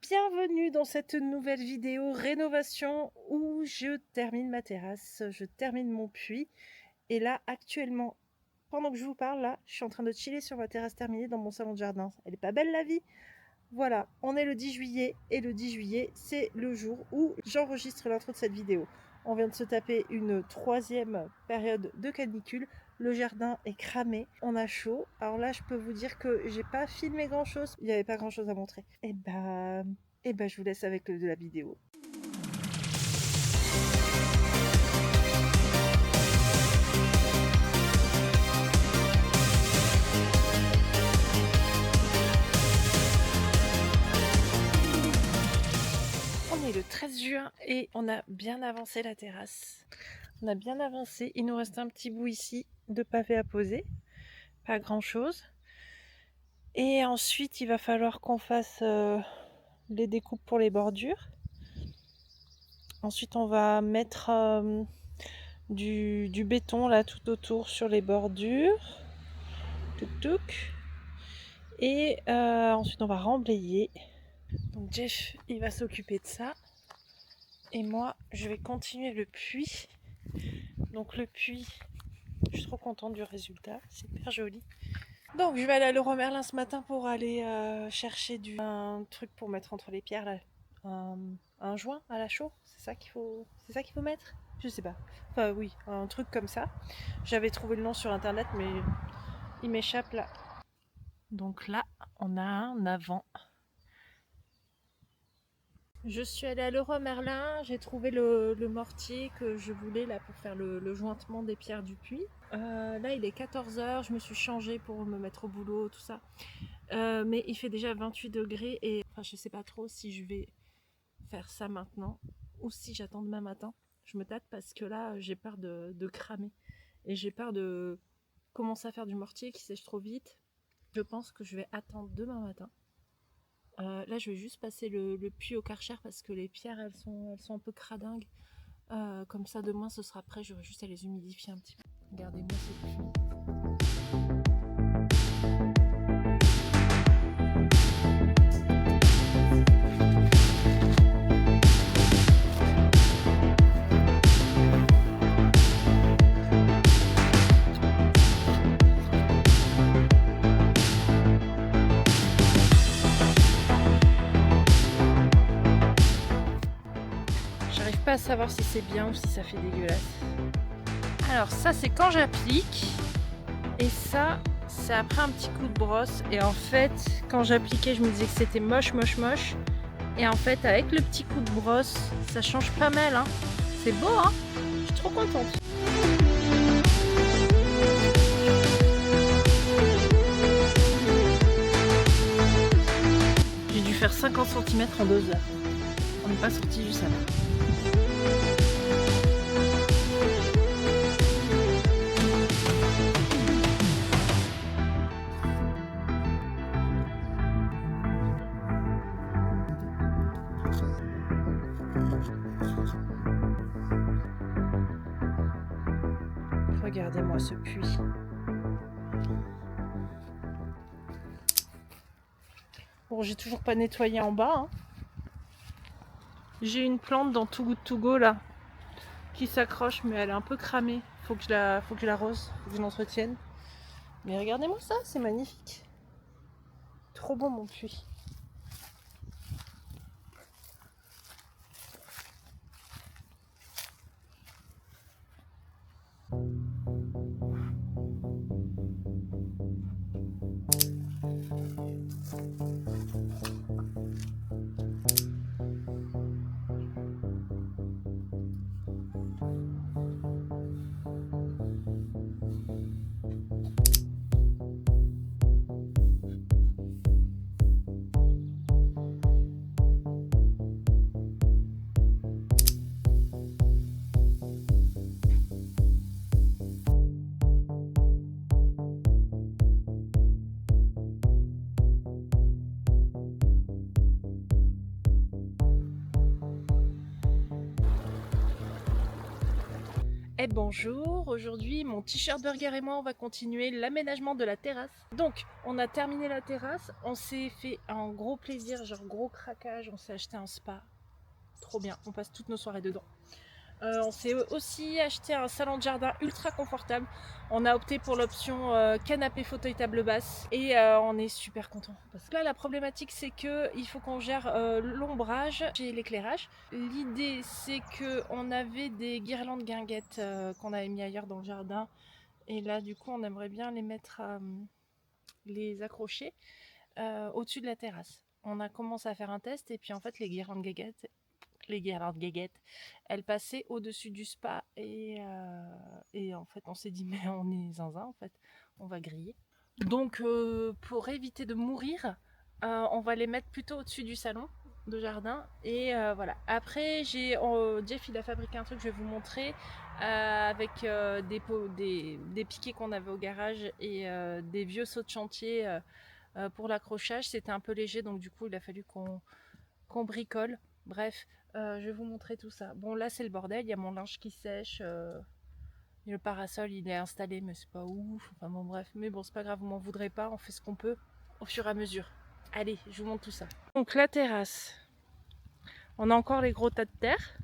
Bienvenue dans cette nouvelle vidéo rénovation où je termine ma terrasse, je termine mon puits. Et là, actuellement, pendant que je vous parle, là, je suis en train de chiller sur ma terrasse terminée dans mon salon de jardin. Elle est pas belle la vie? Voilà, on est le 10 juillet et le 10 juillet, c'est le jour où j'enregistre l'intro de cette vidéo. On vient de se taper une troisième période de canicule. Le jardin est cramé, on a chaud. Alors là, je peux vous dire que j'ai pas filmé grand chose, il n'y avait pas grand chose à montrer. Et bah, je vous laisse avec de la vidéo. On est le 13 juin et on a bien avancé la terrasse. On a bien avancé, il nous reste un petit bout ici de pavé à poser, pas grand chose. Et ensuite, il va falloir qu'on fasse les découpes pour les bordures. Ensuite, on va mettre du béton là tout autour sur les bordures. Touc. Et ensuite, on va remblayer. Donc Jeff, il va s'occuper de ça. Et moi, je vais continuer le puits. Donc le puits, je suis trop contente du résultat. C'est hyper joli. Donc je vais aller à Leroy Merlin ce matin pour aller chercher un truc pour mettre entre les pierres là. Un joint à la chaux, c'est ça qu'il faut mettre? Je sais pas. Enfin oui, un truc comme ça. J'avais trouvé le nom sur internet mais il m'échappe là. Donc là, on a un avant. Je suis allée à Leroy Merlin, j'ai trouvé le mortier que je voulais là pour faire le jointement des pierres du puits. Là il est 14h, je me suis changée pour me mettre au boulot, tout ça. Mais il fait déjà 28 degrés et enfin, je sais pas trop si je vais faire ça maintenant ou si j'attends demain matin. Je me tâte parce que là j'ai peur de cramer et j'ai peur de commencer à faire du mortier qui sèche trop vite. Je pense que je vais attendre demain matin. Là je vais juste passer le puits au Karcher parce que les pierres elles sont un peu cradingues. Comme ça demain ce sera prêt, j'aurai juste à les humidifier un petit peu. Regardez-moi ce puits. J'arrive pas à savoir si c'est bien ou si ça fait dégueulasse. Alors ça c'est quand j'applique et ça c'est après un petit coup de brosse et en fait quand j'appliquais je me disais que c'était moche et en fait avec le petit coup de brosse ça change pas mal hein. C'est beau hein, je suis trop contente. J'ai dû faire 50 cm en 2 heures. On n'est pas sorti du salon. Regardez-moi ce puits. Bon, j'ai toujours pas nettoyé en bas. Hein. J'ai une plante dans Too Good To Go là qui s'accroche, mais elle est un peu cramée. Faut que je l'arrose, faut que je l'entretienne. Mais regardez-moi ça, c'est magnifique. Trop bon mon puits. Et bonjour, aujourd'hui mon t-shirt burger et moi on va continuer l'aménagement de la terrasse. Donc on a terminé la terrasse, on s'est fait un gros plaisir, genre gros craquage, on s'est acheté un spa, trop bien, on passe toutes nos soirées dedans. On s'est aussi acheté un salon de jardin ultra confortable. On a opté pour l'option canapé fauteuil table basse et on est super content. Parce que là la problématique c'est que il faut qu'on gère l'ombrage et l'éclairage. L'idée c'est que on avait des guirlandes guinguettes qu'on avait mis ailleurs dans le jardin et là du coup on aimerait bien les mettre les accrocher au-dessus de la terrasse. On a commencé à faire un test et puis en fait les guirlandes guéguettes, elles passaient au-dessus du spa et en fait on s'est dit mais on est zinzin en fait, on va griller. Donc pour éviter de mourir, on va les mettre plutôt au-dessus du salon de jardin et voilà. Après Jeff il a fabriqué un truc, je vais vous montrer avec des piquets qu'on avait au garage et des vieux sauts de chantier pour l'accrochage. C'était un peu léger donc du coup il a fallu qu'on bricole. Bref, je vais vous montrer tout ça. Bon là c'est le bordel, il y a mon linge qui sèche, le parasol il est installé mais c'est pas ouf, enfin bon bref, mais bon c'est pas grave, vous m'en voudrez pas, on fait ce qu'on peut au fur et à mesure. Allez, je vous montre tout ça. Donc la terrasse, on a encore les gros tas de terre,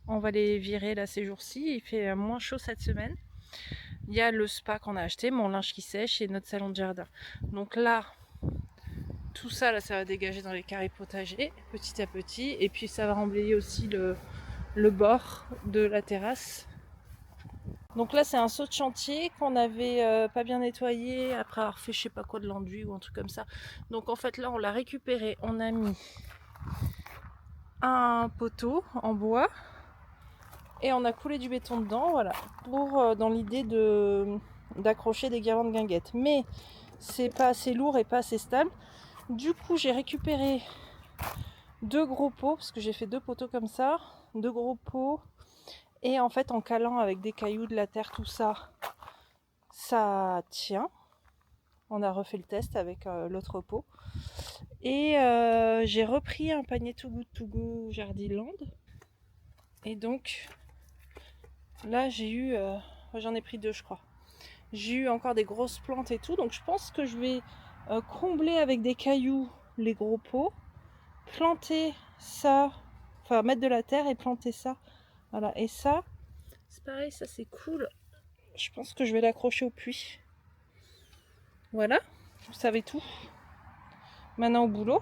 on va les virer là ces jours-ci, il fait moins chaud cette semaine. Il y a le spa qu'on a acheté, mon linge qui sèche et notre salon de jardin. Donc là, tout ça, là, ça va dégager dans les carrés potagers, petit à petit. Et puis ça va emblayer aussi le bord de la terrasse. Donc là, c'est un saut de chantier qu'on avait pas bien nettoyé après avoir fait je sais pas quoi de l'enduit ou un truc comme ça. Donc en fait, là, on l'a récupéré. On a mis un poteau en bois et on a coulé du béton dedans, voilà, pour dans l'idée d'accrocher des guirlandes guinguettes. Mais c'est pas assez lourd et pas assez stable. Du coup, j'ai récupéré deux gros pots, parce que j'ai fait deux poteaux comme ça, deux gros pots, et en fait en calant avec des cailloux, de la terre, tout ça, ça tient. On a refait le test avec l'autre pot. Et j'ai repris un panier Too Good To Go Jardiland. Et donc là j'en ai pris deux je crois. J'ai eu encore des grosses plantes et tout, donc je pense que je vais combler avec des cailloux les gros pots, planter ça, enfin mettre de la terre et planter ça. Voilà, et ça, c'est pareil, ça c'est cool. Je pense que je vais l'accrocher au puits. Voilà, vous savez tout. Maintenant au boulot.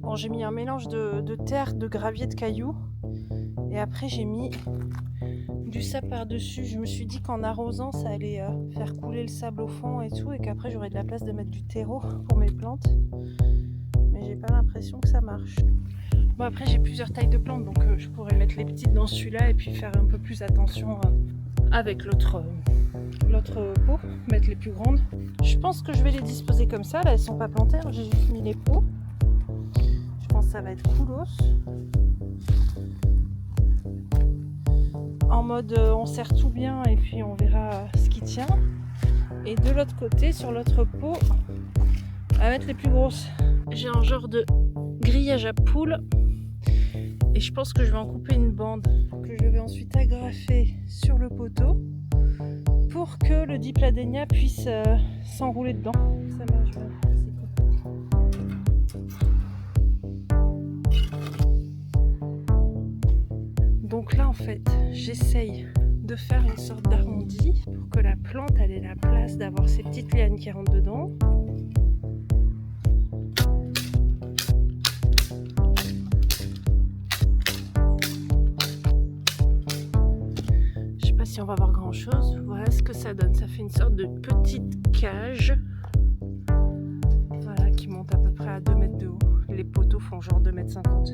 Bon, j'ai mis un mélange de terre, de gravier, de cailloux. Et après j'ai mis du sable par-dessus. Je me suis dit qu'en arrosant, ça allait faire couler le sable au fond et tout. Et qu'après j'aurais de la place de mettre du terreau pour mes plantes. Mais j'ai pas l'impression que ça marche. Bon, après j'ai plusieurs tailles de plantes, donc je pourrais mettre les petites dans celui-là et puis faire un peu plus attention avec l'autre pot, mettre les plus grandes. Je pense que je vais les disposer comme ça. Là elles sont pas plantées, j'ai juste mis les pots. Je pense que ça va être coolos. En mode on serre tout bien et puis on verra ce qui tient. Et de l'autre côté, sur l'autre pot, on va mettre les plus grosses. J'ai un genre de grillage à poules. Et je pense que je vais en couper une bande que je vais ensuite agrafer sur le poteau pour que le dipladénia puisse s'enrouler dedans. Ça marche bien. Donc là en fait j'essaye de faire une sorte d'arrondi pour que la plante elle ait la place d'avoir ces petites lianes qui rentrent dedans. Si on va voir grand chose, voilà ce que ça donne. Ça fait une sorte de petite cage, voilà, qui monte à peu près à 2 mètres de haut. Les poteaux font genre 2 mètres 50.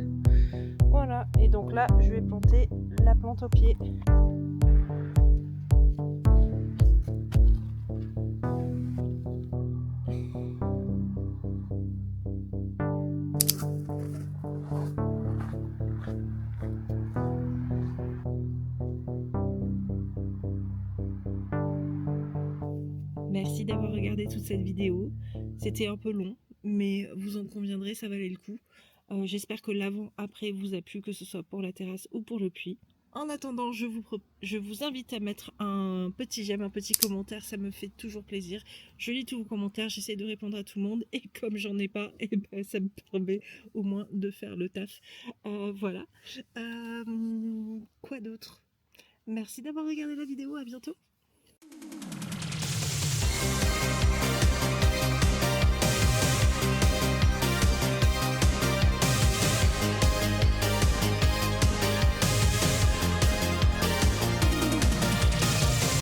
Voilà, et donc là je vais planter la plante au pied. Merci d'avoir regardé toute cette vidéo. C'était un peu long, mais vous en conviendrez, ça valait le coup. J'espère que l'avant-après vous a plu, que ce soit pour la terrasse ou pour le puits. En attendant, je vous invite à mettre un petit j'aime, un petit commentaire, ça me fait toujours plaisir. Je lis tous vos commentaires, j'essaie de répondre à tout le monde, et comme j'en ai pas, et ben, ça me permet au moins de faire le taf. Voilà. Quoi d'autre? Merci d'avoir regardé la vidéo, à bientôt.